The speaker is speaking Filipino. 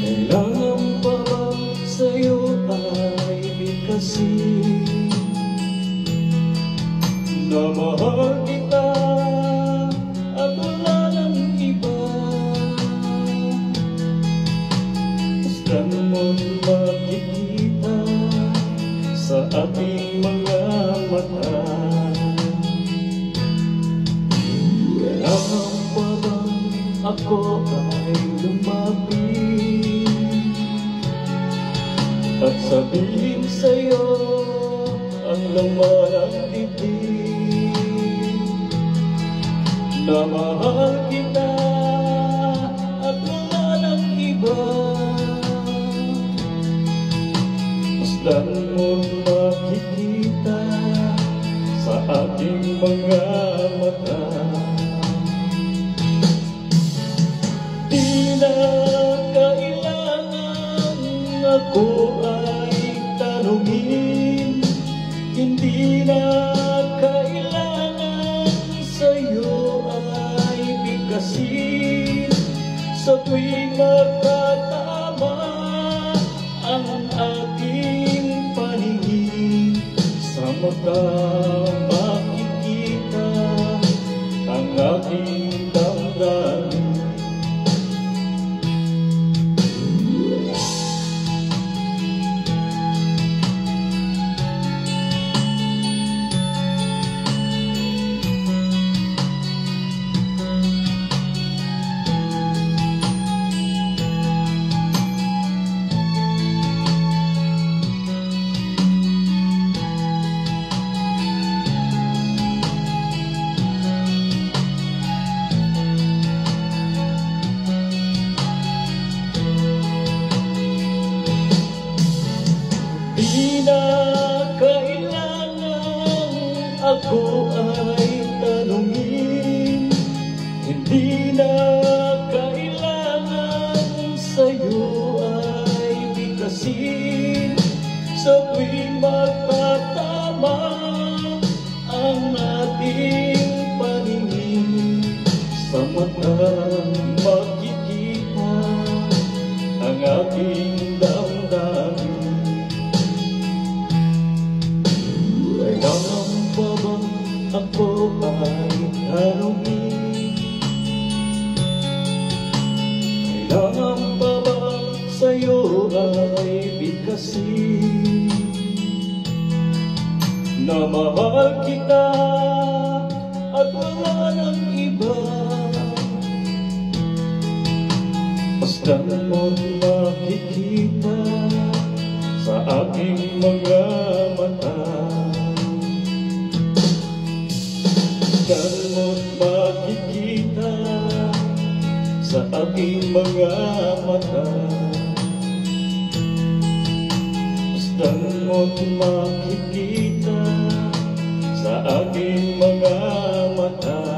Kailangan pa ba sa'yo ay bigkasin na mahal kita at wala ng iba? Basta naman makikita sa ating mga mata. Kailangan pa ba ako ay lumapit at sabihin sa'yo ang laman ng dibdib na mahal kita at wala ng iba? Basta mo makikita sa ating mga mata. Di na kailangan ako ay tanungin, hindi na kailangan sa'yo ay bigkasin. Sa tuwing magkatama ang ating paningin, sa mata makikita ang ating damdamin. Di na kailangan ako ay tanungin, hindi na kailangan sa'yo ay bigkasin. Sa tuwing magkatama ang ating paningin, sa mata makikita ang ating damdamin. Kailangan pa ba ako ay tanungin? Kailangan pa ba sa'yo ay bigkasin na mahal kita at wala ng iba? Basta mo makikita sa aking mga mata. Basta mo makikita sa aking mga mata. Basta mo makikita sa aking mga mata.